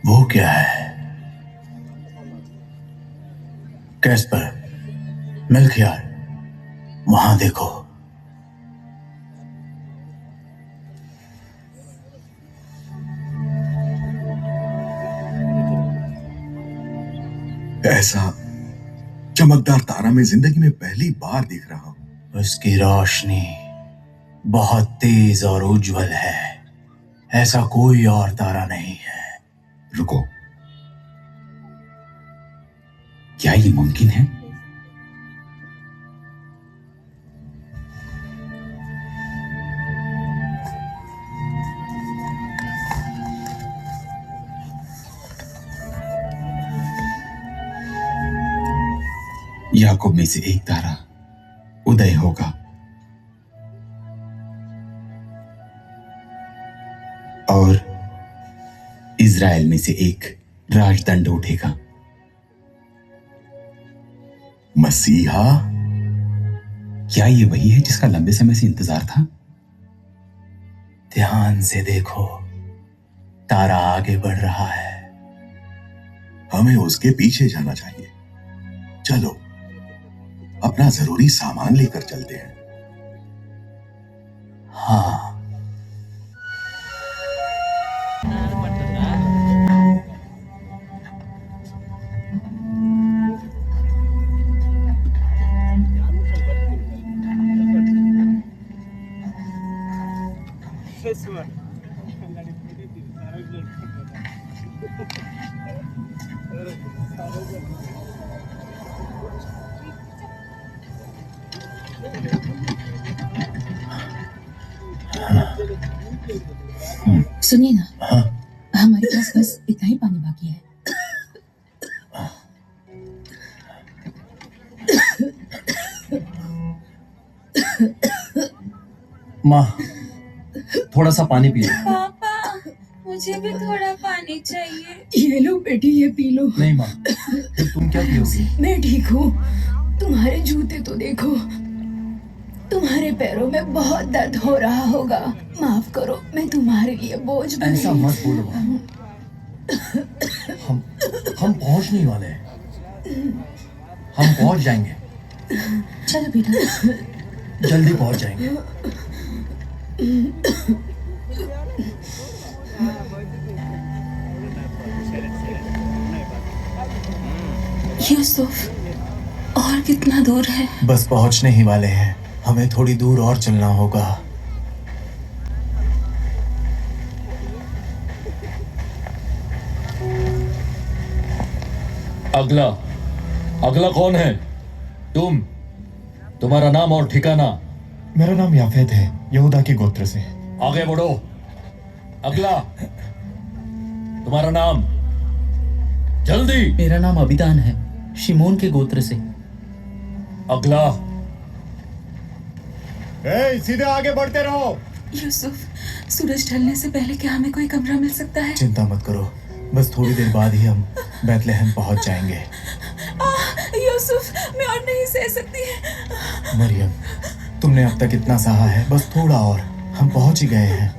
वो क्या है? कैस्पर, मेल्खियार, वहां देखो। ऐसा चमकदार तारा मैं जिंदगी में पहली बार देख रहा हूं। उसकी रोशनी बहुत तेज और उज्जवल है। ऐसा कोई और तारा नहीं है। रुको, क्या ये मुमकिन है? याकूब में से एक तारा उदय होगा और इज़राइल में से एक राजदंड उठेगा। मसीहा? क्या ये वही है जिसका लंबे समय से इंतजार था? ध्यान से देखो, तारा आगे बढ़ रहा है। हमें उसके पीछे जाना चाहिए। चलो, अपना जरूरी सामान लेकर चलते हैं। हाँ। सुनिए ना, हाँ? हमारे पास बस इतना ही पानी बाकी है। माँ, थोड़ा सा पानी पिए। पापा, मुझे भी थोड़ा पानी चाहिए। ये लो बेटी, ये पी लो। नहीं माँ, फिर तुम क्या पियोगी? मैं ठीक हूँ। तुम्हारे जूते तो देखो, तुम्हारे पैरों में बहुत दर्द हो रहा होगा। माफ करो, मैं तुम्हारे लिए बोझ बनी। ऐसा मत बोलो माँ। हम पहुँच नहीं वाले हैं। हम पहुँच जाएंगे, चलो बेटा, जल्दी पहुँच जाएंगे। यूसुफ, और कितना दूर है? बस पहुंचने ही वाले हैं। हमें थोड़ी दूर और चलना होगा। अगला अगला कौन है? तुम्हारा नाम और ठिकाना? मेरा नाम याफेत है, यहूदा के गोत्र से। आगे बढ़ो। अगला, तुम्हारा नाम? जल्दी। मेरा नाम अबिदान है, शिमोन के गोत्र से। अगला। सीधे आगे बढ़ते रहो। यूसुफ, सूरज ढलने से पहले क्या हमें कोई कमरा मिल सकता है? चिंता मत करो, बस थोड़ी देर बाद ही हम बैतलहम पहुंच जाएंगे। यूसुफ, मैं और नहीं सह सकती। मरियम, तुमने अब तक इतना सहा है, बस थोड़ा और, हम पहुंच ही गए हैं।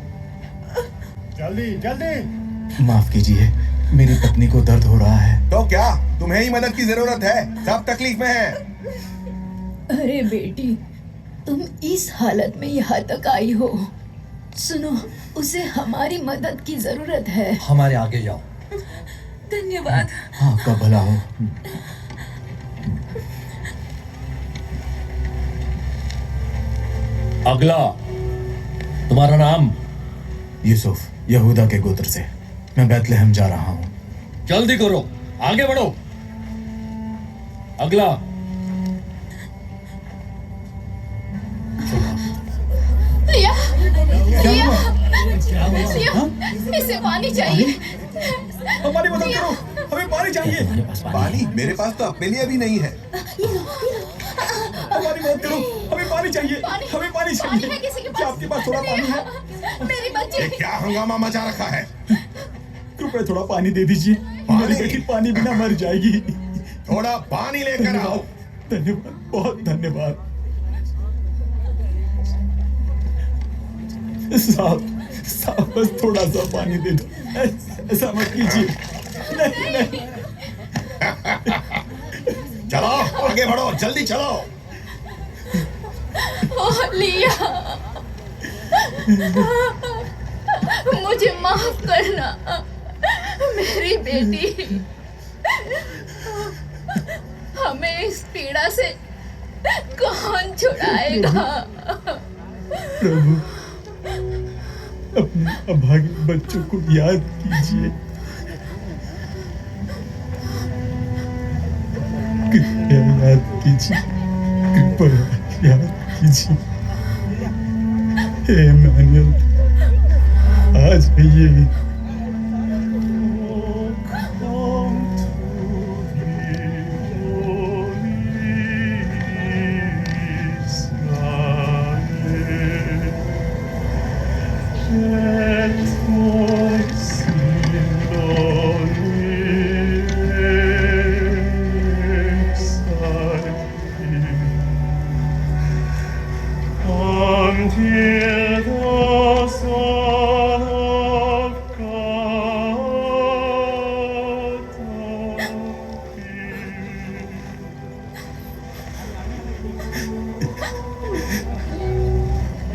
जल्दी जल्दी। माफ कीजिए, मेरी पत्नी को दर्द हो रहा है। तो क्या तुम्हें ही मदद की जरूरत है? सब तकलीफ में है। अरे बेटी, तुम इस हालत में यहाँ तक आई हो। सुनो, उसे हमारी मदद की जरूरत है। हमारे आगे जाओ। धन्यवाद। हाँ, आपका भला हो। अगला, तुम्हारा नाम? यूसुफ, यहूदा के गोत्र से। मैं बैतलहम जा रहा हूँ। जल्दी करो, आगे बढ़ो। अगला। इसे पानी चाहिए। हमारी मदद करो, हमें पानी चाहिए। पानी? मेरे पास तो अपने लिए भी नहीं है। हमारी मदद करो, हमें पानी चाहिए। हमें पानी चाहिए। क्या आपके पास थोड़ा पानी है? मेरी बच्ची। ये क्या हंगामा मचा रखा है? कृपया थोड़ा पानी दे दीजिए। मेरी बेटी पानी बिना मर जाएगी। थोड़ा पानी लेकर आओ। धन्यवाद, बहुत धन्यवाद। साहब, बस थोड़ा सा पानी दे दो। ऐसा मत कीजिए। चलो आगे बढ़ो, जल्दी चलो। ओह लिया, मुझे माफ करना मेरी बेटी। हमें इस पीड़ा से कौन छुड़ाएगा? प्रभु, अपने अभागे बच्चों को याद कीजिए। कृपया याद कीजिए, कृपया याद कीजिए। हे मैनुअल, आ जाइए।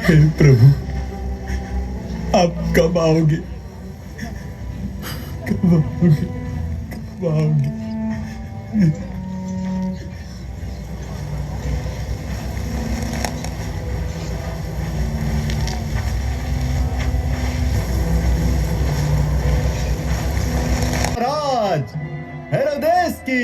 हे प्रभु, आप कब आओगे? कब आओगे? कब आओगे? राज हेरोदेस की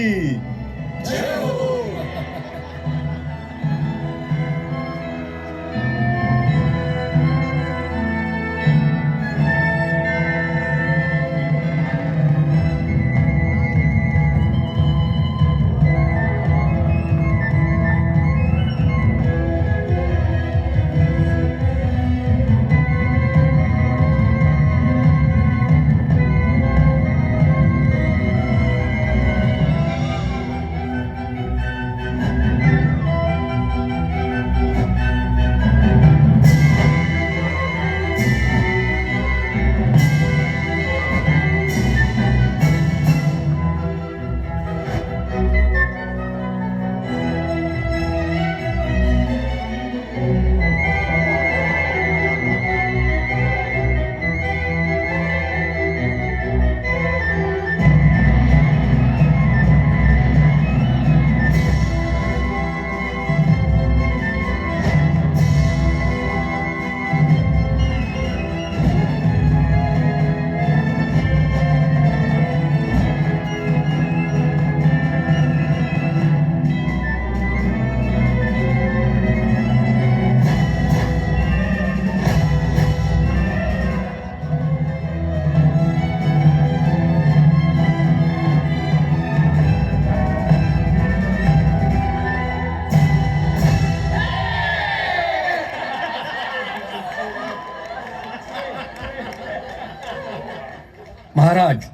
महाराज,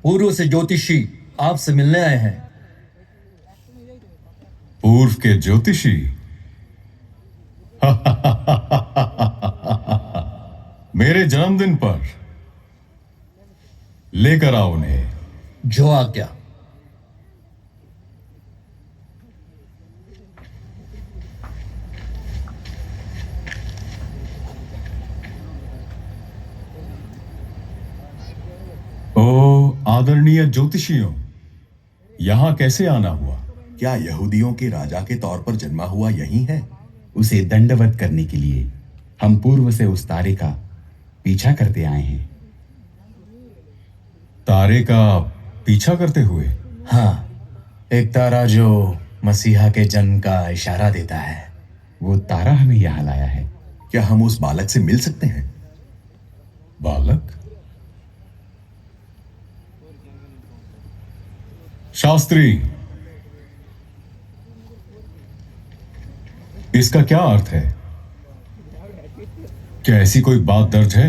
पूर्व से ज्योतिषी आपसे मिलने आए हैं। पूर्व के ज्योतिषी? मेरे जन्मदिन पर लेकर आओ उन्हें। जो आज्ञा। ओ आदरणीय ज्योतिषियों, यहां कैसे आना हुआ? क्या यहूदियों के राजा के तौर पर जन्मा हुआ यही है? उसे दंडवत करने के लिए हम पूर्व से उस तारे का पीछा करते आए हैं। तारे का पीछा करते हुए? हाँ, एक तारा जो मसीहा के जन्म का इशारा देता है। वो तारा हमें यहाँ लाया है। क्या हम उस बालक से मिल सकते हैं? बालक? शास्त्री, इसका क्या अर्थ है? क्या ऐसी कोई बात दर्ज है?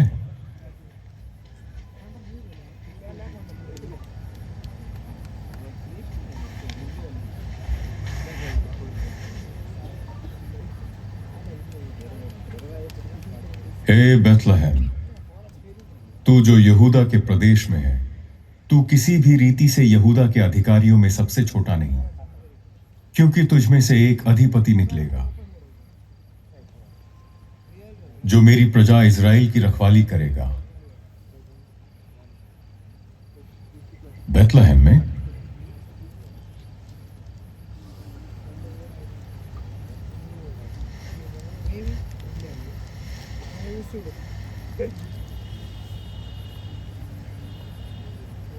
हे बेथलहम, तू जो यहूदा के प्रदेश में है, तू किसी भी रीति से यहूदा के अधिकारियों में सबसे छोटा नहीं, क्योंकि तुझ में से एक अधिपति निकलेगा जो मेरी प्रजा इज़राइल की रखवाली करेगा। बेथलेहम में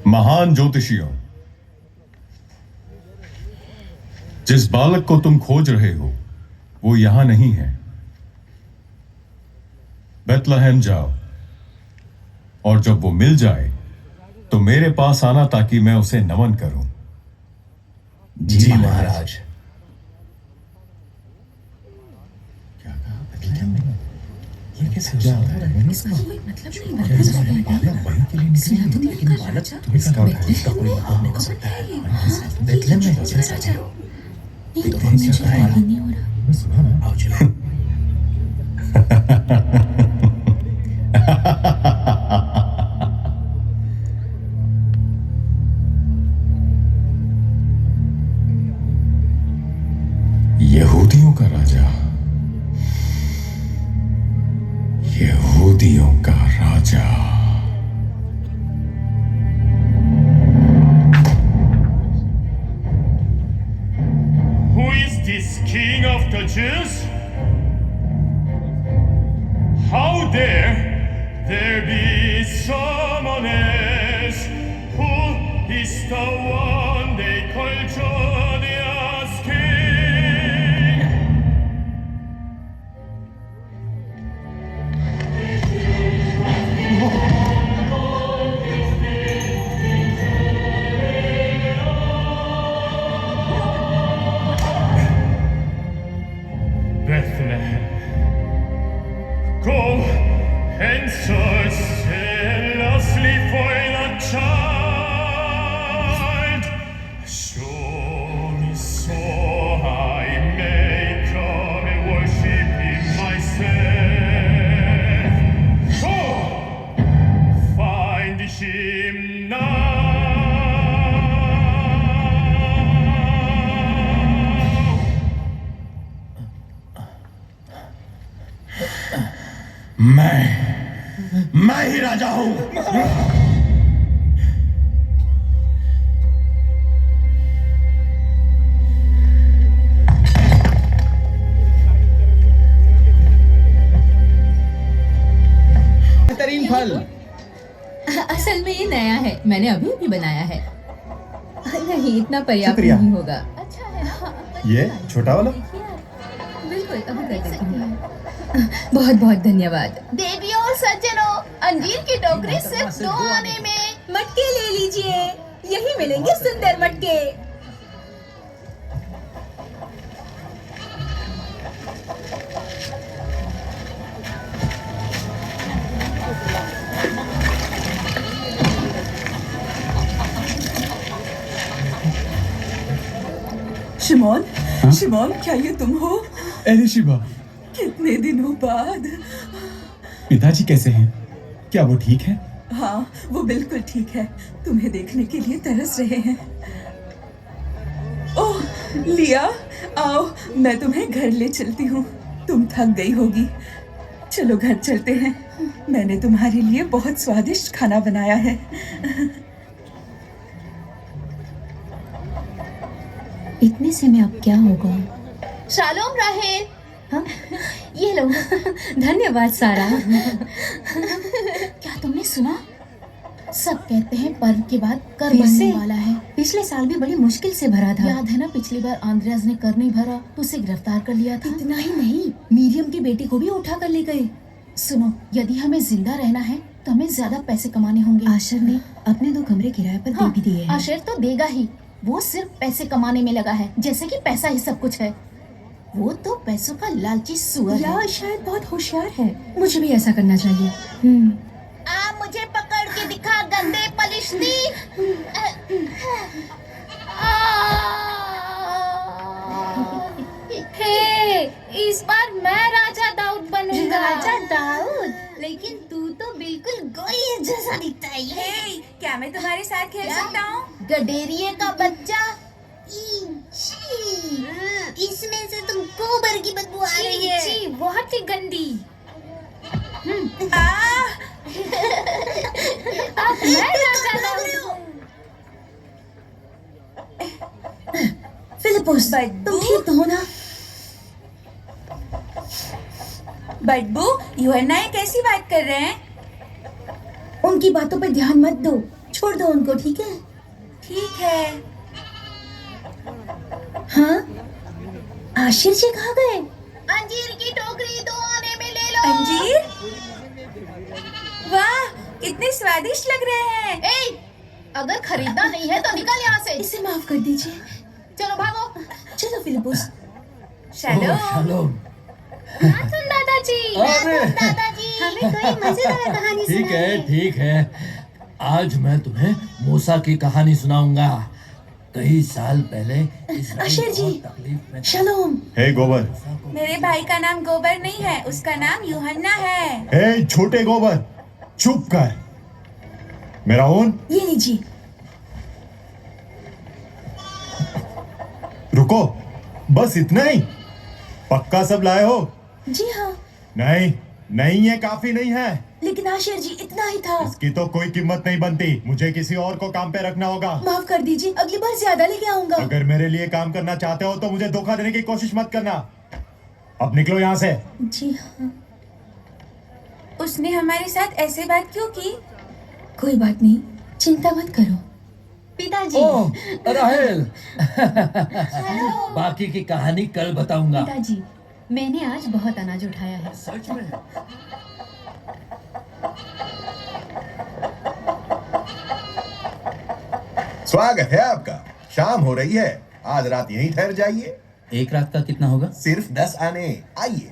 महान ज्योतिषियों, जिस बालक को तुम खोज रहे हो वो यहां नहीं है। बेथलेहम जाओ और जब वो मिल जाए तो मेरे पास आना ताकि मैं उसे नमन करूं। जी महाराज। क्या कहा? बेथलेहम में? ये कैसे हो सकता है? इसका कोई मतलब नहीं बालक वहीं के लिए निकली, लेकिन बालक इसका कोई मतलब नहीं हो सकता है। बेथलेहम में कैसे सच है? नहीं तो मुझे यकीन नहीं हो रहा। सुना ना? आओ चलो। यहूदियों का राजा, यहूदियों का राजा। Who is this king of the Jews? How dare there be someone else? Who is the one they call Jonia's king? Bethlehem. Go and search zealously for the child. Show me so I may come and worship him myself. Go! Find him now. मैं ही राजा हूं। बेहतरीन फल। असल में ये नया है, मैंने अभी अभी बनाया है। नहीं, इतना पर्याप्त शुक्रिया। नहीं होगा। अच्छा है। हाँ, ये छोटा वाला? बिल्कुल, अभी कर देती हूँ। बहुत बहुत धन्यवाद। देवियों और सज्जनों, अंजीर की टोकरी सिर्फ 2 आने में। मटके ले लीजिए, यही मिलेंगे सुंदर मटके। शिमोन, शिमोन, क्या ये तुम हो? एलिशिबा, कितने दिनों बाद। पिताजी कैसे हैं? क्या वो ठीक है? हाँ, वो बिल्कुल ठीक है। तुम्हें देखने के लिए तरस रहे हैं। ओह, लिया, आओ, मैं तुम्हें घर ले चलती हूँ। तुम थक गई होगी। चलो घर चलते हैं। मैंने तुम्हारे लिए बहुत स्वादिष्ट खाना बनाया है। इतने से में अब क्या होगा? शालोम राहेल। हाँ, ये लो। धन्यवाद सारा। क्या तुमने सुना? सब कहते हैं पर्व के बाद कर बनने वाला है। पिछले साल भी बड़ी मुश्किल से भरा था। याद है ना, पिछली बार आंद्रेयास ने कर नहीं भरा तो उसे गिरफ्तार कर लिया था। इतना ही नहीं, मीरियम की बेटी को भी उठा कर ले गए। सुनो, यदि हमें जिंदा रहना है तो हमें ज्यादा पैसे कमाने होंगे। आशर ने अपने 2 कमरे किराए पर दे भी दिए हैं। आशर तो देगा ही, वो सिर्फ पैसे कमाने में लगा है, जैसे कि पैसा ही सब कुछ है। वो तो पैसों का लालची सुअर है। या शायद बहुत होशियार है। मुझे भी ऐसा करना चाहिए। मुझे पकड़ के दिखा, गंदे पलिश्ती। हे, इस बार मैं राजा दाऊद बनूंगा। राजा दाऊद? लेकिन तू तो बिल्कुल गोलियत जैसा दिखता है। क्या क्या मैं तुम्हारे साथ खेल सकता हूँ? गडेरिए का बच्चा। इसमें से तुम गोबर की बदबू आ रही है। बहुत ही गंदी। आप फिलिपोस, तुम ठीक तो हो ना? बदबू, यूहन्ना ये कैसी बात कर रहे हैं? उनकी बातों पर ध्यान मत दो, छोड़ दो उनको, ठीक है? ठीक है। हाँ, आशिर जी कहाँ गए? अंजीर की टोकरी 2 आने में ले लो। अंजीर? वाह, कितने स्वादिष्ट लग रहे हैं। ए, अगर खरीदना नहीं है तो निकल यहाँ से। इसे माफ कर दीजिए। चलो भागो। चलो फिलिपोस। ओह, शालोम। सुन दादाजी। अरे दादाजी, हमें कोई मजेदार कहानी ठीक है, ठीक है। आज मैं तुम्हें मूसा की कहानी सुनाऊंगा। कई साल पहले आशिर जी, तकलीफ में शलोम। हे गोबर, मेरे भाई का नाम गोबर नहीं है, उसका नाम यूहन्ना है। हे छोटे गोबर, चुप कर। मेरा ऊन ये लीजिए। रुको, बस इतना ही? पक्का सब लाए हो? जी हाँ। नहीं नहीं, ये काफी नहीं है। लेकिन आशिर जी, इतना ही था। इसकी तो कोई कीमत नहीं बनती। मुझे किसी और को काम पे रखना होगा। माफ कर दीजिए, अगली बार ज्यादा लेके आऊंगा। अगर मेरे लिए काम करना चाहते हो तो मुझे धोखा देने की कोशिश मत करना। अब निकलो यहाँ से। जी हाँ। उसने हमारे साथ ऐसे बात क्यों की? कोई बात नहीं, चिंता मत करो। पिताजी। ओह, राहेल। बाकी की कहानी कल बताऊंगा। पिताजी, मैंने आज बहुत अनाज उठाया है। सच में? स्वागत है आपका। शाम हो रही है, आज रात यहीं ठहर जाइए। एक रात का कितना होगा? सिर्फ 10 आने। आइए।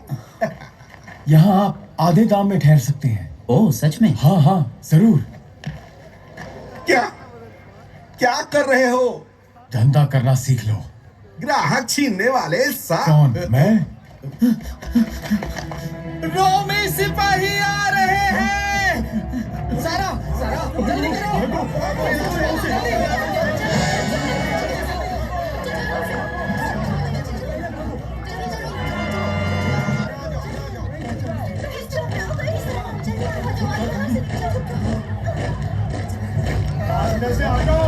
यहाँ आप आधे दाम में ठहर सकते हैं। ओह, सच में? हाँ हाँ, जरूर। क्या क्या कर रहे हो? धंधा करना सीख लो। ग्राहक छीनने वाले कौन, मैं? रोमी सिपाही आ रहे हैं। सारा जल्दी करो। से हटो।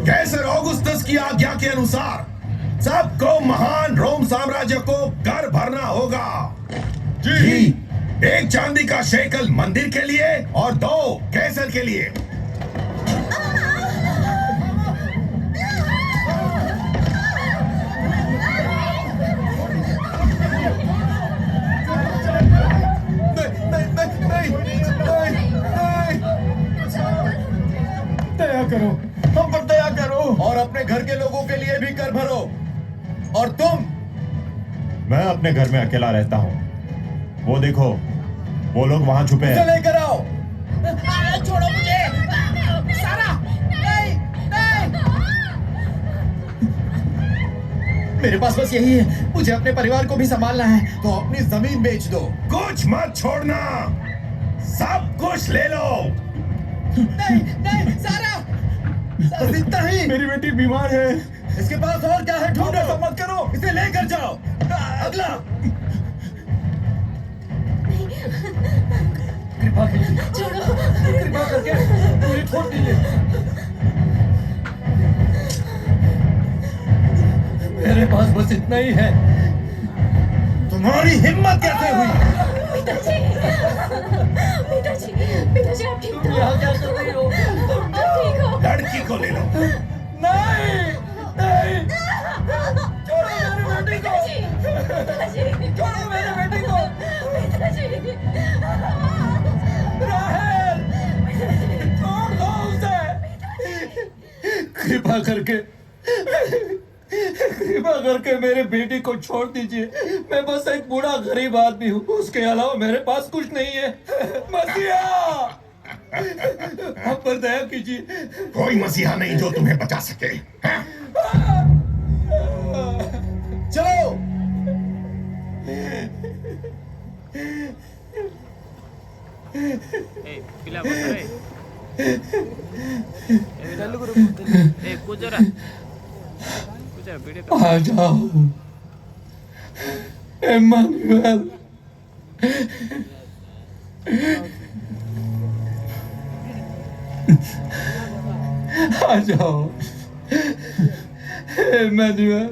कैसर ऑगुस्तस की आज्ञा के अनुसार सबको महान रोम साम्राज्य को कर भरना होगा। जी। 1 चांदी का शेकल मंदिर के लिए और 2 कैसर के लिए। दया करो, हम पर दया करो। और अपने घर के लोगों के लिए भी कर भरो। और तुम? मैं अपने घर में अकेला रहता हूँ। वो देखो, वो लोग वहां छुपे हैं। लेकर आओ। छोड़ो मुझे। सारा, नहीं, नहीं। मेरे पास बस यही है, मुझे अपने परिवार को भी संभालना है। तो अपनी जमीन बेच दो। कुछ मत छोड़ना, सब कुछ ले लो। नहीं, नहीं, सारा, बस इतना ही। मेरी बेटी बीमार है। इसके पास और क्या है? ढूंढो। ऐसा मत करो। इसे लेकर जाओ। अगला। कृपा कीजिए, कृपा करके मुझे छोड़ दीजिए। मेरे पास बस इतना ही है। तुम्हारी हिम्मत कैसे हुई? पिताजी आप ठीक तुम यहाँ क्या कर रही हो? आप ठीक हो? लड़की को ले लो। नहीं, नहीं, छोड़ो मेरी बेटी को। छोड़ो मेरी बेटी को। राहेल, छोड़ दो उसे। कृपा करके मेरी बेटी को छोड़ दीजिए। मैं बस एक बूढ़ा गरीब आदमी हूँ, उसके अलावा मेरे पास कुछ नहीं है। मसीहा, हम पर दया कीजिए। कोई मसीहा नहीं जो तुम्हें बचा सके। हैं? चलो। आ जाओ एमानुएल, आ जाओ एमानुएल।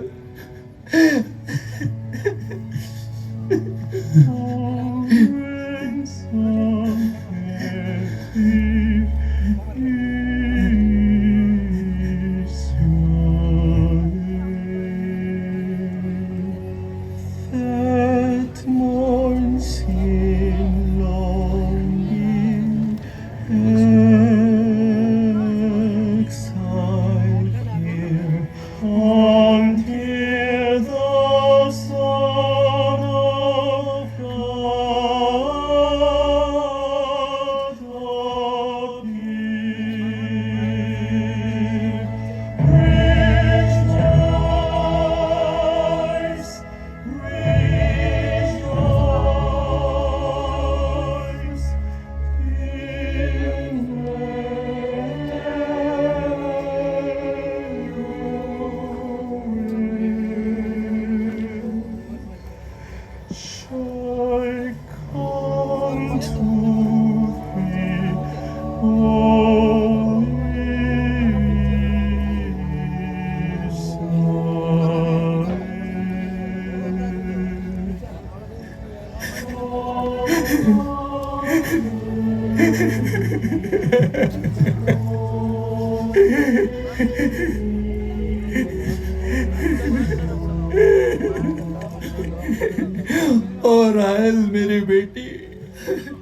और राहेल मेरी बेटी,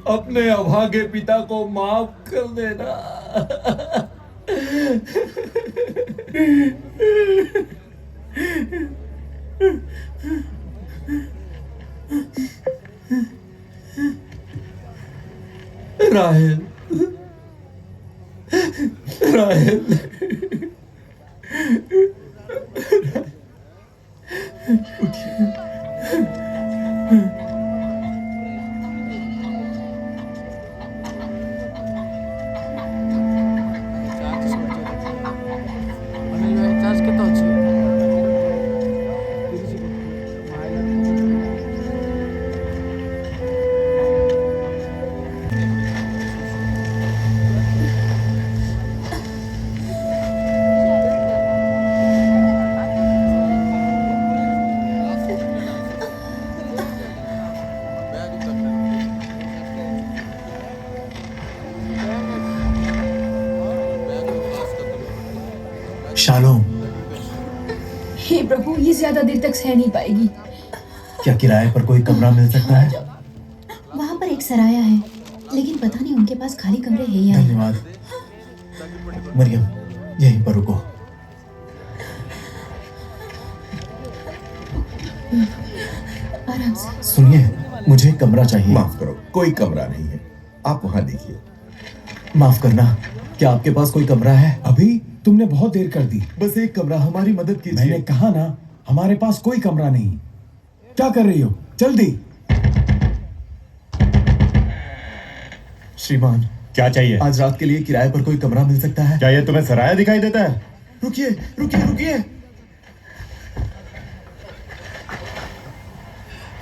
अपने अभागे पिता को माफ कर देना। राहेल, राहेल, शालोम, हे प्रभु, ये ज्यादा देर तक सह नहीं पाएगी। क्या किराए पर कोई कमरा मिल सकता है? वहाँ पर एक सराया है, लेकिन पता नहीं उनके पास खाली कमरे हैं या नहीं। धन्यवाद। मरियम, यहीं पर रुको। आराम से। सुनिए, मुझे कमरा चाहिए। माफ करो, कोई कमरा नहीं है, आप वहां देखिए। माफ करना, क्या आपके पास कोई कमरा है? अभी तुमने बहुत देर कर दी। बस एक कमरा, हमारी मदद कीजिए। मैंने कहा ना, हमारे पास कोई कमरा नहीं। क्या कर रही हो? जल्दी। श्रीमान, क्या चाहिए? आज रात के लिए किराए पर कोई कमरा मिल सकता है? क्या ये तुम्हें सराया दिखाई देता है? रुकिए, रुकिए, रुकिए।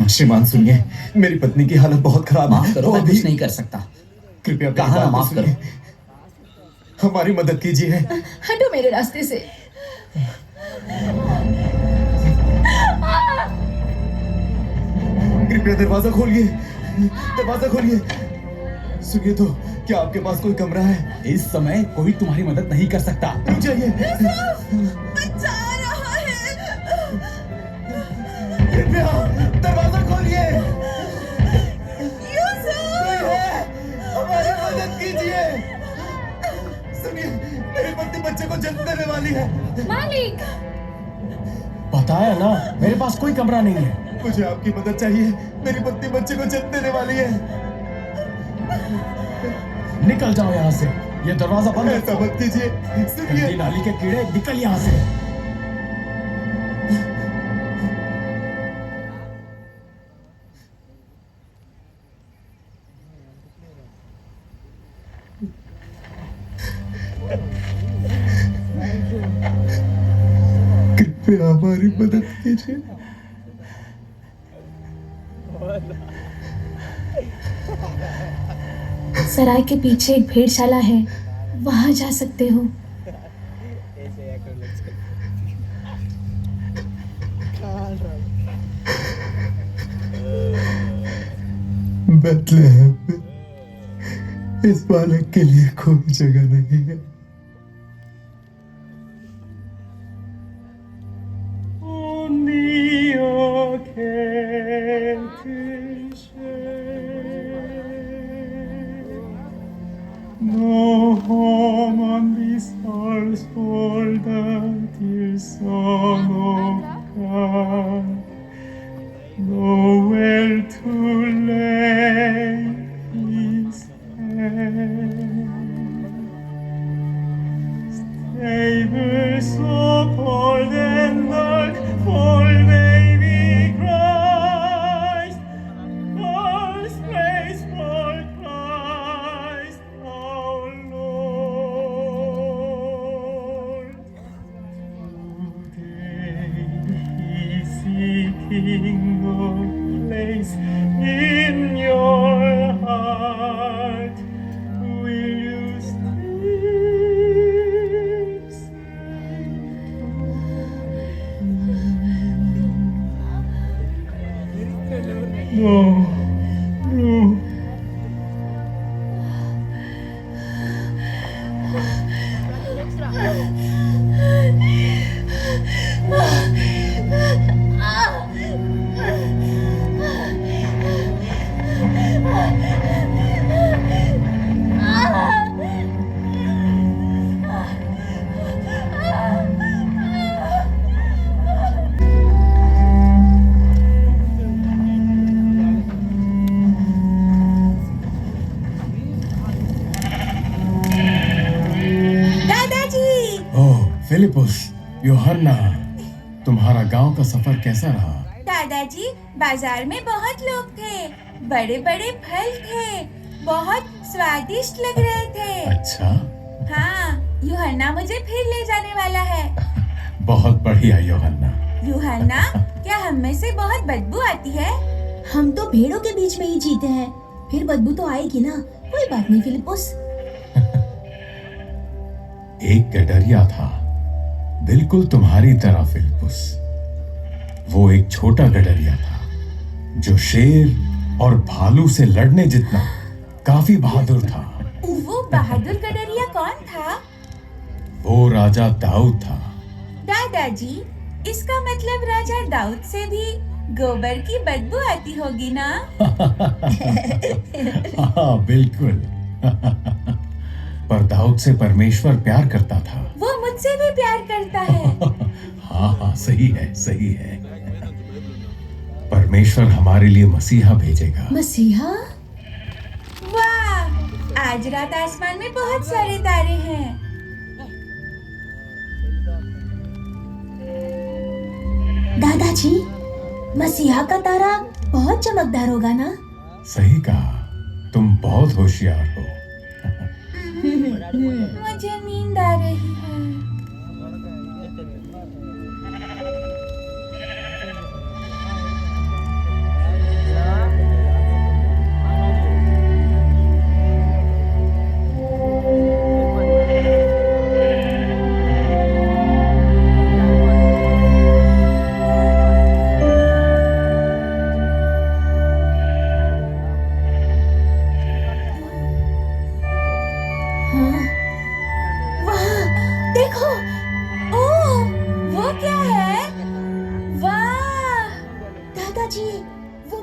श्रीमान सुनिए, मेरी पत्नी की हालत बहुत खराब है। माफ करो, मैं कुछ नहीं कर सकता। कृपया मेरी कहा ना बात माफ सुनिए। करो। हमारी मदद कीजिए। हटो मेरे रास्ते से। कृपया दरवाजा खोलिए, दरवाजा खोलिए। सुनिए तो, क्या आपके पास कोई कमरा है? इस समय कोई तुम्हारी मदद नहीं कर सकता। रुक जाइए। बचा रहा है। कृपया दरवाजा खोलिए। यूसुफ! कोई है? हमारी मदद कीजिए। सुनिए, मेरी पत्नी बच्चे को जन्म देने वाली है। मालिक! बताया ना, मेरे पास कोई कमरा नहीं है। मुझे आपकी मदद चाहिए, मेरी पत्नी बच्चे को जन्म देने वाली है। निकल जाओ यहाँ से। ये दरवाजा बंद ऐसा रखो। मत कीजिए। सुनिए, गंदी नाली के कीड़े, निकल यहाँ से। कृपया हमारी मदद कीजिए। सराय के पीछे एक भेड़शाला है, वहां जा सकते हो। बेथलेहम में इस बालक के लिए कोई जगह नहीं है। No home on this earth for the dear Son of God. Nowhere to lay his head. Stables so cold and dark for baby Christ. False place for Christ our Lord. Today he's seeking a place in your heart. Will you still say no? No. दादाजी। ओह फिलिपुस, यूहन्ना, तुम्हारा गांव का सफर कैसा रहा? दादाजी, बाजार में बहुत लोग थे, बड़े बड़े फल थे, बहुत स्वादिष्ट लग रहे थे। अच्छा। हाँ, यूहन्ना मुझे फिर ले जाने वाला है। बहुत बढ़िया यूहन्ना। यूहन्ना, क्या हम में से बहुत बदबू आती है? हम तो भेड़ों के बीच में ही जीते हैं, फिर बदबू तो आएगी ना। कोई बात नहीं फिलिपुस। एक गडरिया था, बिल्कुल तुम्हारी तरह फिलिपुस। वो एक छोटा गडरिया था जो शेर और भालू से लड़ने जितना काफी बहादुर था। वो बहादुर गडरिया कौन था? वो राजा दाऊद था। दादाजी, इसका मतलब राजा दाऊद से भी गोबर की बदबू आती होगी ना? हाँ बिल्कुल। पर दाऊद से परमेश्वर प्यार करता था। वो मुझसे भी प्यार करता है। हाँ सही है, सही है। परमेश्वर हमारे लिए मसीहा भेजेगा। मसीहा? वाह, आज रात आसमान में बहुत सारे तारे हैं। दादाजी, मसीहा का तारा बहुत चमकदार होगा ना? सही कहा, तुम बहुत होशियार हो। मुझे नींद आ रही है।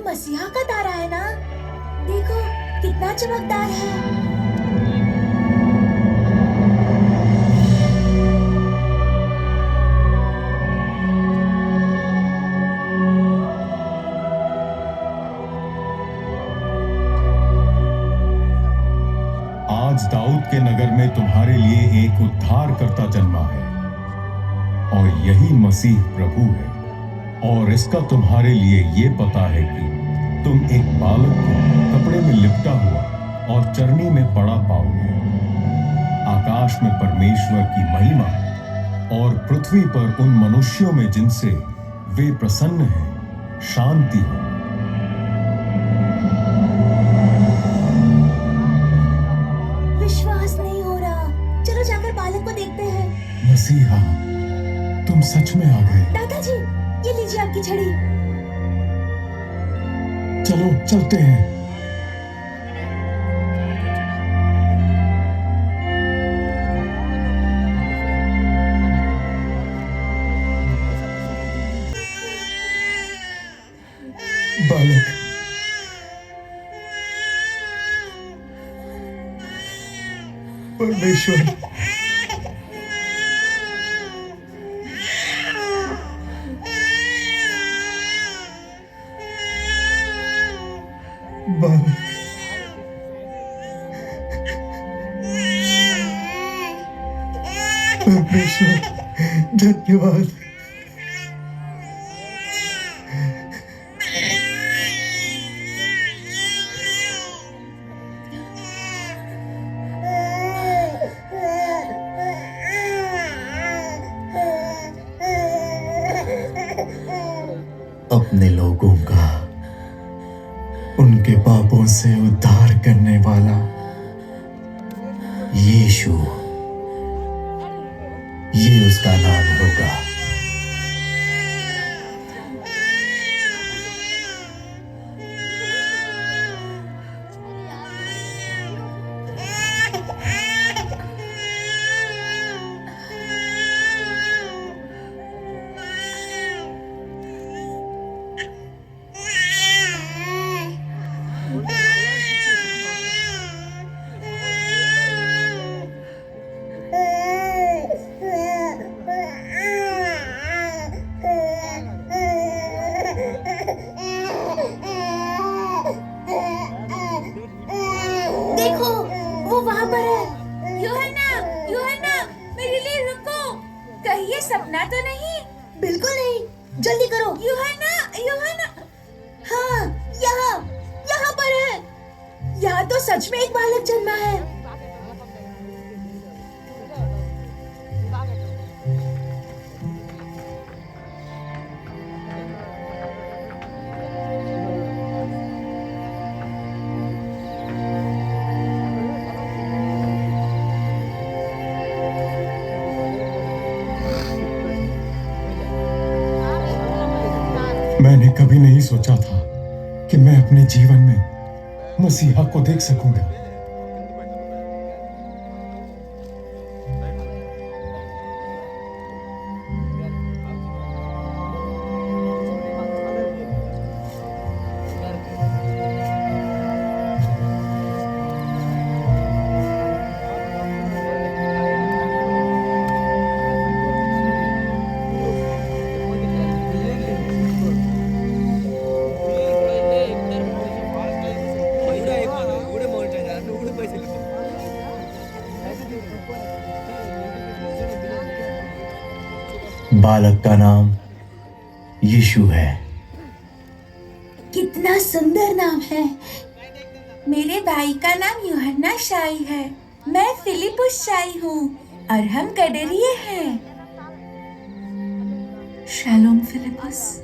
मसीहा का तारा है ना? देखो कितना चमकदार है। आज दाऊद के नगर में तुम्हारे लिए एक उद्धारकर्ता जन्मा है और यही मसीह प्रभु है। और इसका तुम्हारे लिए ये पता है कि तुम एक बालक को कपड़े में लिपटा हुआ और चरनी में पड़ा पाओगे। आकाश में परमेश्वर की महिमा और पृथ्वी पर उन मनुष्यों में जिनसे वे प्रसन्न हैं शांति हो। विश्वास नहीं हो रहा। चलो जाकर बालक को देखते हैं। मसीहा, तुम सच में आ गए। दादाजी, ये लीजिए आपकी छड़ी। चलो चलते हैं। बालक, परमेश्वर, बालक, परमेश्वर, धन्यवाद। अपने लोगों का उनके पापों से उद्धार करने वाला यीशु, ये उसका नाम होगा। देखो, वो वहाँ पर है। यूहन्ना, यूहन्ना, मेरे लिए रुको। कहीं ये सपना तो नहीं? बिल्कुल नहीं, जल्दी करो। यूहन्ना, यूहन्ना, हाँ, यहाँ, यहाँ पर है। यहाँ तो सच में एक बालक जन्मा है। मैंने कभी नहीं सोचा था कि मैं अपने जीवन में मसीहा को देख सकूंगा। बालक का नाम यीशु है। कितना सुंदर नाम है। मेरे भाई का नाम यूहन्ना शाई है। मैं फिलिपुस शाई हूँ और हम कडेरिये हैं। शालोम फिलिपुस।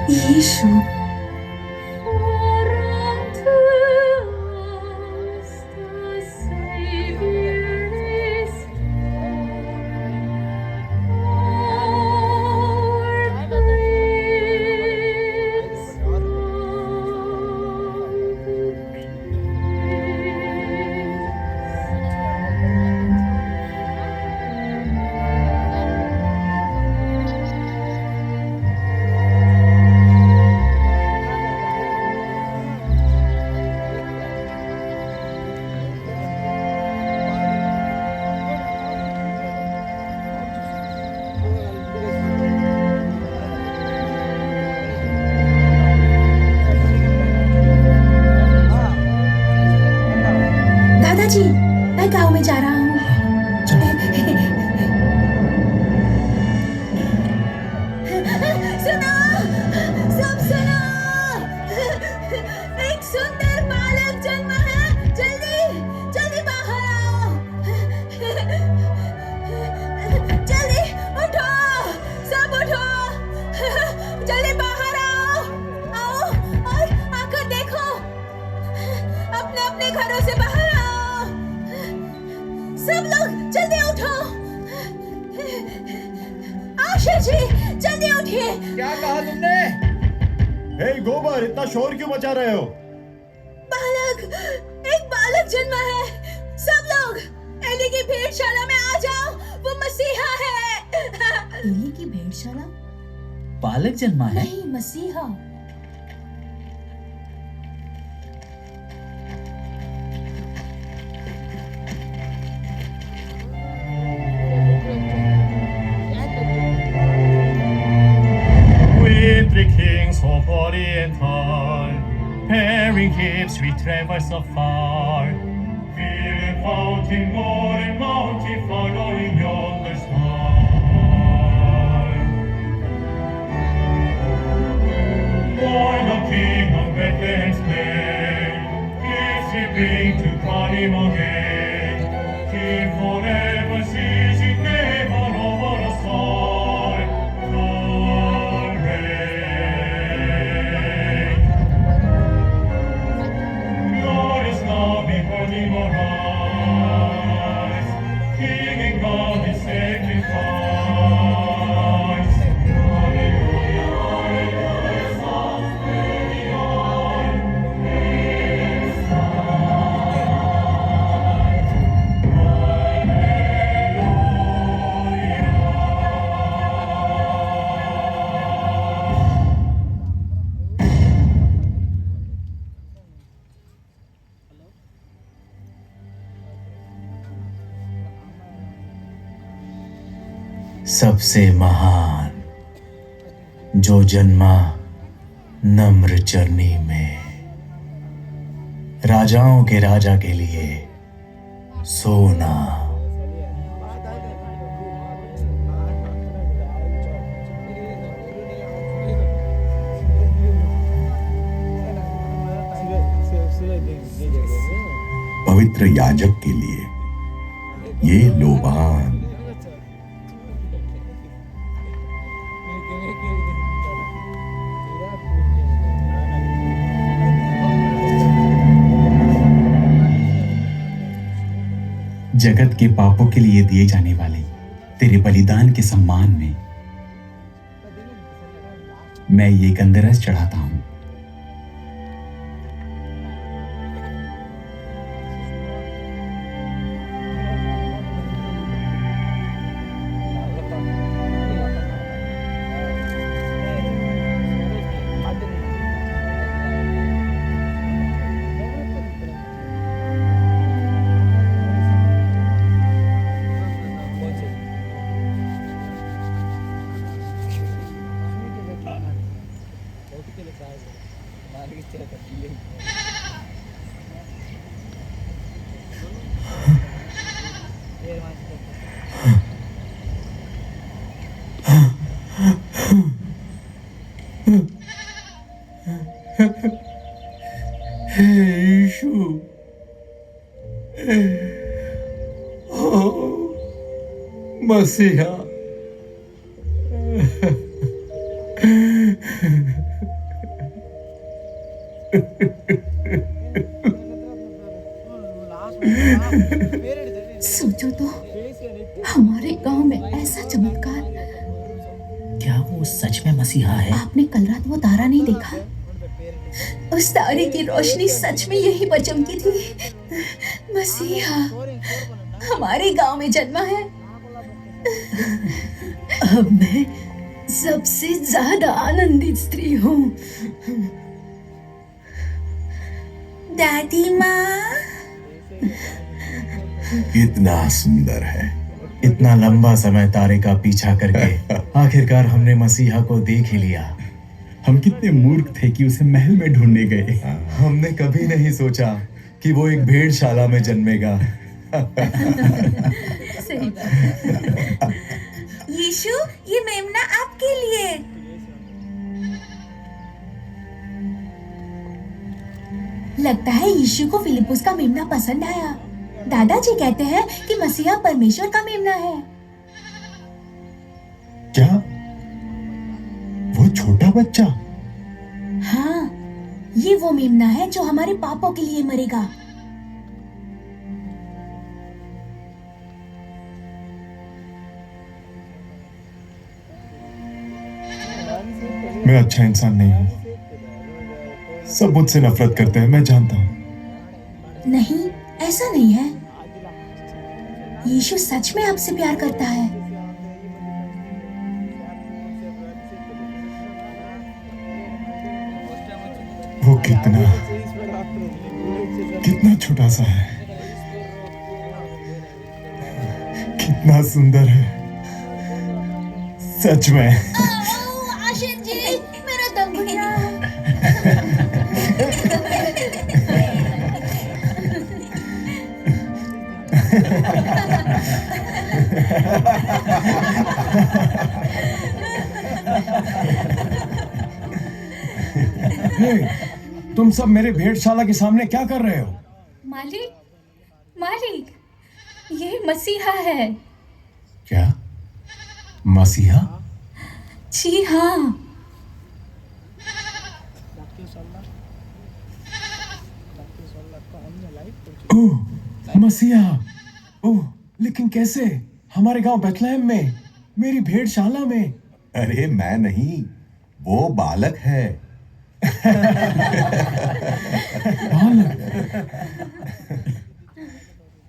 यीशु। यीशु जी जल्दी उठिए। क्या कहा तुमने? हे गोबर, इतना शोर क्यों मचा रहे हो? बालक, एक बालक जन्मा है। सब लोग एली की भेड़शाला में आ जाओ, वो मसीहा है। एली की भेड़शाला? बालक जन्मा है? नहीं, मसीहा। With the kings of Oriental, pairing hips we traverse afar. Feeling fountain, more and mountain, following yonder star. Born of King of Bethlehem's name, gives he bring to call him again. King forever sees his name all over us all. Lord reign. Lord is now before him arise. King and God is sacrifice. Hallelujah, hallelujah, songs worthy on. Praise सबसे महान जो जन्मा नम्र चरनी में, राजाओं के राजा के लिए सोना। पवित्र याजक के लिए ये लोबान। जगत के पापों के लिए दिए जाने वाले तेरे बलिदान के सम्मान में मैं ये गंधरस चढ़ाता हूं। हे यीशु, मसीहा, सोचो तो, हमारे गांव में ऐसा चमत्कार। क्या वो सच में मसीहा है? आपने कल रात वो तारा नहीं देखा? उस तारे की रोशनी सच में यहीं पर चमकी थी। मसीहा हमारे गांव में जन्मा है। अब मैं सबसे ज्यादा आनंदित स्त्री हूँ। दादी माँ, इतना सुंदर है। इतना लंबा समय तारे का पीछा करके आखिरकार हमने मसीहा को देख ही लिया। हम कितने मूर्ख थे कि उसे महल में ढूंढने गए। हमने कभी नहीं सोचा कि वो एक भेड़शाला में जन्मेगा। सही बात। यीशु, ये मेमना आपके लिए। लगता है यीशु को फिलिपुस का मेमना पसंद आया। दादाजी कहते हैं कि मसीहा परमेश्वर का मेमना है। क्या वो छोटा बच्चा? हाँ, ये वो मेमना है जो हमारे पापों के लिए मरेगा। मैं अच्छा इंसान नहीं हूं। सब मुझसे नफरत करते हैं, मैं जानता हूं। नहीं, ऐसा नहीं है। यीशु सच में आपसे प्यार करता है। वो कितना छोटा सा है, कितना सुंदर है, सच में। आशीष जी, मेरा दम घुट रहा है। तुम सब मेरे भेड़शाला के सामने क्या कर रहे हो? मालिक, मालिक, ये मसीहा है। क्या? मसीहा? जी हाँ। ओह, मसीहा। ओह, लेकिन कैसे? हमारे गांव बेथलेहम में, मेरी भेड़शाला में। अरे मैं नहीं, वो बालक है। बालक?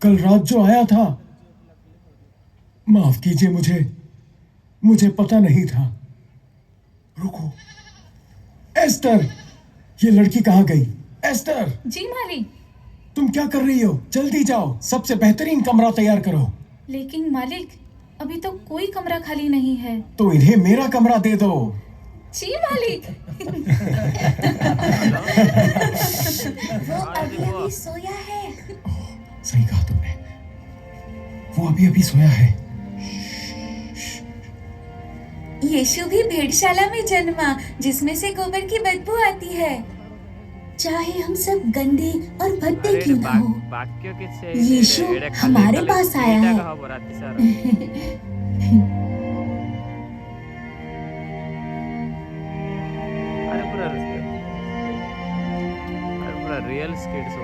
कल रात जो आया था, माफ कीजिए, मुझे पता नहीं था। रुको, एस्टर, ये लड़की कहाँ गई? एस्टर! जी मालिक। तुम क्या कर रही हो? जल्दी जाओ, सबसे बेहतरीन कमरा तैयार करो। लेकिन मालिक, अभी तो कोई कमरा खाली नहीं है। तो इन्हें मेरा कमरा दे दो। जी मालिक। वो अभी सोया है। सही कहा तुमने, वो अभी सोया है। यीशु भी भेड़शाला में जन्मा, जिसमें से गोबर की बदबू आती है। चाहे हम सब गंदे और भद्दे क्यों ना हो, यीशु हमारे पास आया है। रियल स्किट्स